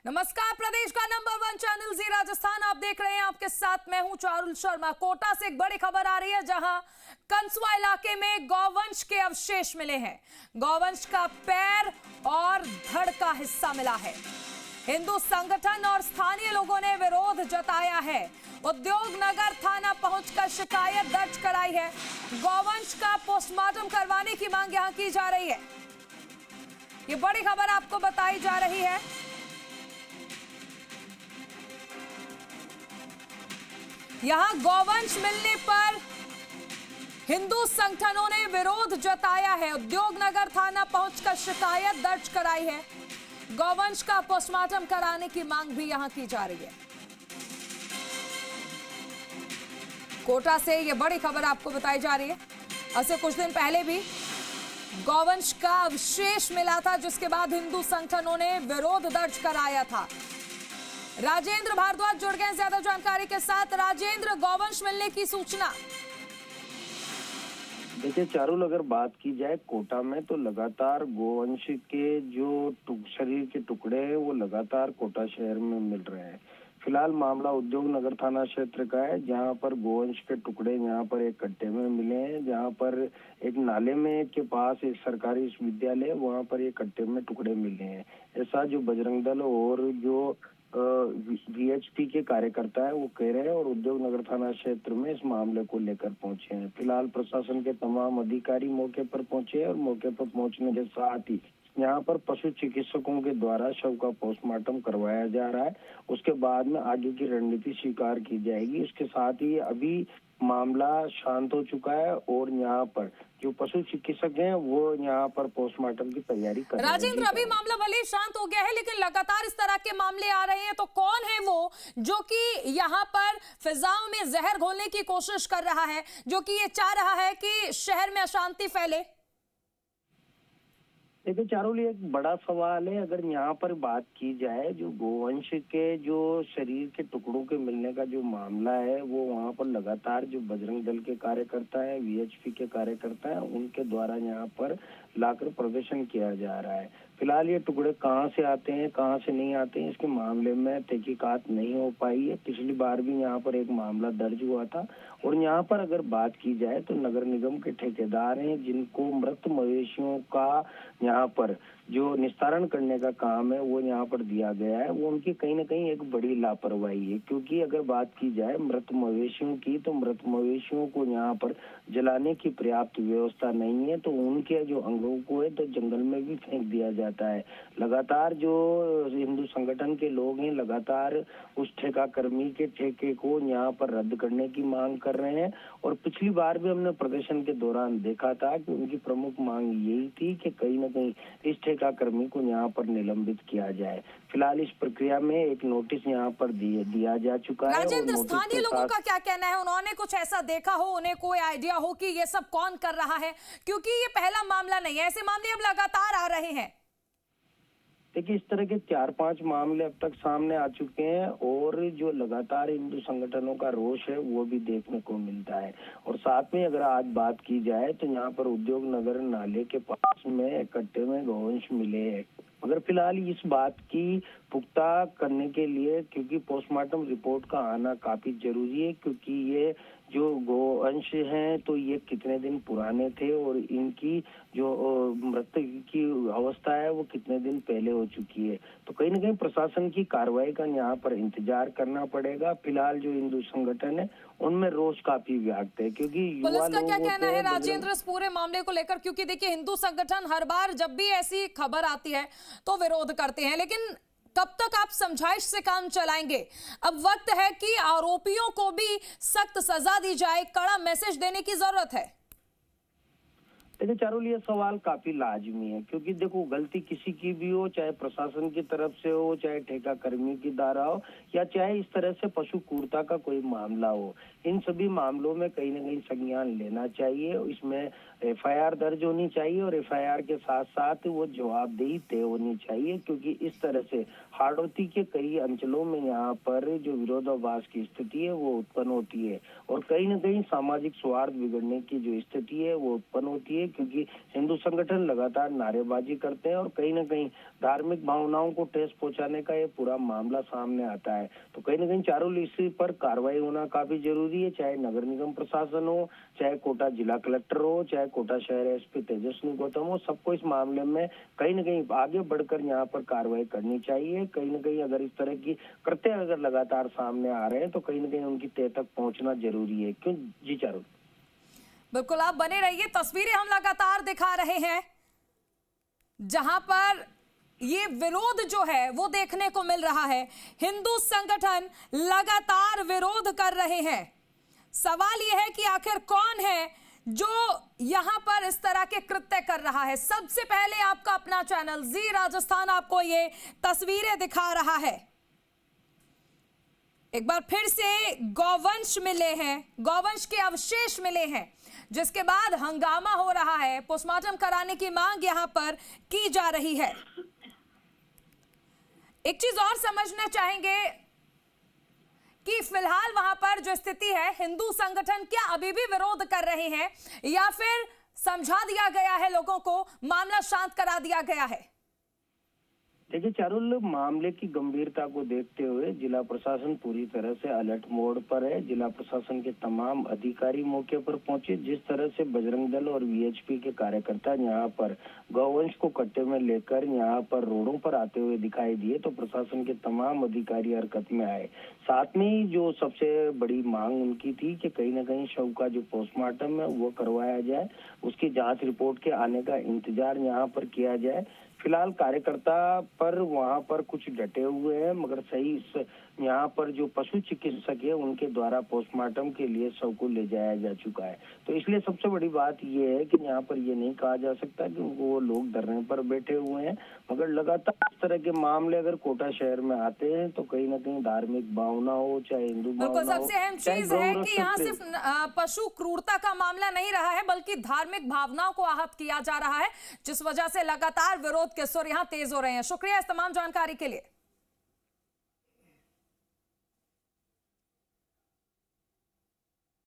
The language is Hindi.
नमस्कार, प्रदेश का नंबर 1 चैनल जी राजस्थान आप देख रहे हैं। आपके साथ मैं हूं चारुल शर्मा। कोटा से एक बड़ी खबर आ रही है, जहां कंसुआ इलाके में गौवंश के अवशेष मिले हैं। गौवंश का पैर और धड़ का हिस्सा मिला है। हिंदू संगठन और स्थानीय लोगों ने विरोध जताया है। उद्योग नगर थाना पहुंचकर शिकायत दर्ज कराई है। गौवंश का पोस्टमार्टम करवाने की मांग यहां की जा रही है। ये बड़ी खबर आपको बताई जा रही है। यहां गौवंश मिलने पर हिंदू संगठनों ने विरोध जताया है। उद्योग नगर थाना पहुंचकर शिकायत दर्ज कराई है। गौवंश का पोस्टमार्टम कराने की मांग भी यहां की जा रही है। कोटा से यह बड़ी खबर आपको बताई जा रही है। ऐसे कुछ दिन पहले भी गौवंश का अवशेष मिला था, जिसके बाद हिंदू संगठनों ने विरोध दर्ज कराया था। राजेंद्र भारद्वाज जुड़ गए ज्यादा जानकारी के साथ। राजेंद्र, गौवंश मिलने की सूचना। देखिए चारुल, अगर बात की जाए कोटा में, तो लगातार गौवंश के जो शरीर के टुकड़े हैं वो लगातार कोटा शहर में मिल रहे हैं। फिलहाल मामला उद्योग नगर थाना क्षेत्र का है, जहां पर गौवंश के टुकड़े यहाँ पर एक गड्ढे में मिले हैं, जहां पर एक नाले में के पास एक सरकारी विश्वविद्यालय है, वहां पर एक गड्ढे में टुकड़े मिले हैं। ऐसा जो बजरंग दल और जो वीएचपी के कार्यकर्ता है वो कह रहे हैं, और उद्योग नगर थाना क्षेत्र में इस मामले को लेकर पहुंचे हैं। फिलहाल प्रशासन के तमाम अधिकारी मौके पर पहुंचे हैं, और मौके पर पहुंचने के साथ ही यहाँ पर पशु चिकित्सकों के द्वारा शव का पोस्टमार्टम करवाया जा रहा है। उसके बाद में आगे की रणनीति स्वीकार की जाएगी। इसके साथ ही अभी मामला शांत हो चुका है, और यहाँ पर जो पशु चिकित्सक हैं वो यहाँ पर पोस्टमार्टम की तैयारी कर रहे हैं। राजेंद्र, अभी मामला भले शांत हो गया है, लेकिन लगातार इस तरह के मामले आ रहे हैं, तो कौन है वो जो कि यहाँ पर फिजाओं में जहर घोलने की कोशिश कर रहा है, जो कि ये चाह रहा है कि शहर में अशांति फैले? देखिए चारुल, ये एक बड़ा सवाल है। अगर यहाँ पर बात की जाए, जो गौवंश के जो शरीर के टुकड़ों के मिलने का जो मामला है, वो वहाँ पर लगातार जो बजरंग दल के कार्यकर्ता है, वीएचपी के कार्यकर्ता है, उनके द्वारा यहाँ पर लाकर प्रदर्शन किया जा रहा है। फिलहाल ये टुकड़े कहाँ से आते हैं, कहाँ से नहीं आते हैं, इसके मामले में तहकीकात नहीं हो पाई है। पिछली बार भी यहाँ पर एक मामला दर्ज हुआ था। और यहाँ पर अगर बात की जाए तो नगर निगम के ठेकेदार हैं, जिनको मृत मवेशियों का यहाँ पर जो निस्तारण करने का काम है वो यहाँ पर दिया गया है, वो उनकी कहीं ना कहीं एक बड़ी लापरवाही है। क्योंकि अगर बात की जाए मृत मवेशियों की, तो मृत मवेशियों को यहाँ पर जलाने की पर्याप्त व्यवस्था नहीं है, तो उनके जो अंगों को है तो जंगल में भी फेंक दिया जाता है। लगातार जो हिंदू संगठन के लोग हैं लगातार उस ठेका कर्मी के ठेके को यहाँ पर रद्द करने की मांग कर रहे हैं। और पिछली बार भी हमने प्रदर्शन के दौरान देखा था कि उनकी प्रमुख मांग यही थी कि कहीं ना कहीं इस ठेका कर्मी को यहाँ पर निलंबित किया जाए। फिलहाल इस प्रक्रिया में एक नोटिस यहाँ पर दिया जा चुका है। राजेंद्र, स्थानीय लोगों का क्या कहना है? उन्होंने कुछ ऐसा देखा हो, उन्हें कोई आइडिया हो कि ये सब कौन कर रहा है? क्योंकि ये पहला मामला नहीं है, ऐसे मामले अब लगातार आ रहे हैं। देखिए, इस तरह के 4-5 मामले अब तक सामने आ चुके हैं, और जो लगातार हिंदू संगठनों का रोष है वो भी देखने को मिलता है। और साथ में अगर आज बात की जाए तो यहाँ पर उद्योग नगर नाले के पास में इकट्ठे में गौवंश मिले हैं। मगर फिलहाल इस बात की पुख्ता करने के लिए, क्योंकि पोस्टमार्टम रिपोर्ट का आना काफी जरूरी है, क्योंकि ये जो गौवंश हैं तो ये कितने दिन पुराने थे, और इनकी जो मृत्यु की अवस्था है वो कितने दिन पहले हो चुकी है। तो कहीं ना कहीं प्रशासन की कार्रवाई का यहाँ पर इंतजार करना पड़ेगा। फिलहाल जो हिंदू संगठन है उनमें रोष काफी व्याप्त है, क्योंकि पुलिस का क्या कहना है राजेंद्र इस पूरे मामले को लेकर? क्योंकि देखिए, हिंदू संगठन हर बार जब भी ऐसी खबर आती है तो विरोध करते हैं, लेकिन कब तक आप समझाइश से काम चलाएंगे? अब वक्त है कि आरोपियों को भी सख्त सजा दी जाए, कड़ा मैसेज देने की जरूरत है। देखिए चारुल, ये सवाल काफी लाजमी है, क्योंकि देखो गलती किसी की भी हो, चाहे प्रशासन की तरफ से हो, चाहे ठेका कर्मी की द्वारा हो, या चाहे इस तरह से पशु क्रूरता का कोई मामला हो, इन सभी मामलों में कहीं ना कहीं संज्ञान लेना चाहिए। इसमें एफआईआर दर्ज होनी चाहिए, और एफआईआर के साथ साथ वो जवाबदेही तय होनी चाहिए। क्योंकि इस तरह से हाड़ौती के कई अंचलों में यहाँ पर जो विरोधाभास की स्थिति है वो उत्पन्न होती है, और कहीं ना कहीं सामाजिक सौहार्द बिगड़ने की जो स्थिति है वो उत्पन्न होती है। क्योंकि हिंदू संगठन लगातार नारेबाजी करते हैं और कहीं ना कहीं धार्मिक भावनाओं को ठेस पहुंचाने का ये पूरा मामला सामने आता है। तो कहीं ना कहीं चारुल इसी पर कार्रवाई होना काफी जरूरी है, चाहे नगर निगम प्रशासन हो, चाहे कोटा जिला कलेक्टर हो, चाहे कोटा शहर एसपी तेजस्वी गौतम हो, सबको इस मामले में कहीं ना कहीं आगे बढ़कर यहाँ पर कार्रवाई करनी चाहिए। कहीं ना कहीं अगर इस तरह की कृत्य अगर लगातार सामने आ रहे हैं तो कहीं ना कहीं उनकी तह तक पहुंचना जरूरी है। क्यों जी चारुल? बिल्कुल, आप बने रहिए। तस्वीरें हम लगातार दिखा रहे हैं जहां पर ये विरोध जो है वो देखने को मिल रहा है। हिंदू संगठन लगातार विरोध कर रहे हैं। सवाल यह है कि आखिर कौन है जो यहां पर इस तरह के कृत्य कर रहा है। सबसे पहले आपका अपना चैनल जी राजस्थान आपको ये तस्वीरें दिखा रहा है। एक बार फिर से गौवंश मिले हैं, गौवंश के अवशेष मिले हैं, जिसके बाद हंगामा हो रहा है। पोस्टमार्टम कराने की मांग यहां पर की जा रही है। एक चीज और समझना चाहेंगे कि फिलहाल वहां पर जो स्थिति है, हिंदू संगठन क्या अभी भी विरोध कर रहे हैं या फिर समझा दिया गया है लोगों को, मामला शांत करा दिया गया है? देखिए चारुल, मामले की गंभीरता को देखते हुए जिला प्रशासन पूरी तरह से अलर्ट मोड पर है। जिला प्रशासन के तमाम अधिकारी मौके पर पहुंचे। जिस तरह से बजरंग दल और वीएचपी के कार्यकर्ता यहाँ पर गौवंश को कट्टे में लेकर यहाँ पर रोडों पर आते हुए दिखाई दिए तो प्रशासन के तमाम अधिकारी हरकत में आए। साथ में ही जो सबसे बड़ी मांग उनकी थी कि कहीं न कहीं शव का जो पोस्टमार्टम है वो करवाया जाए, उसकी जांच रिपोर्ट के आने का इंतजार यहाँ पर किया जाए। फिलहाल कार्यकर्ता पर वहां पर कुछ डटे हुए हैं, मगर सही यहाँ पर जो पशु चिकित्सक है उनके द्वारा पोस्टमार्टम के लिए शव को ले जाया जा चुका है। तो इसलिए सबसे बड़ी बात ये है कि यहाँ पर ये नहीं कहा जा सकता कि वो लोग धरने पर बैठे हुए हैं, मगर लगातार इस तरह के मामले अगर कोटा शहर में आते हैं तो कहीं ना कहीं धार्मिक भावना हो, चाहे हिंदू भावना हो, सबसे अहम चीज है कि यहाँ सिर्फ पशु क्रूरता का मामला नहीं रहा है, बल्कि धार्मिक भावनाओं को आहत किया जा रहा है, जिस वजह से लगातार विरोध के सुर यहाँ तेज हो रहे हैं। शुक्रिया इस तमाम जानकारी के लिए।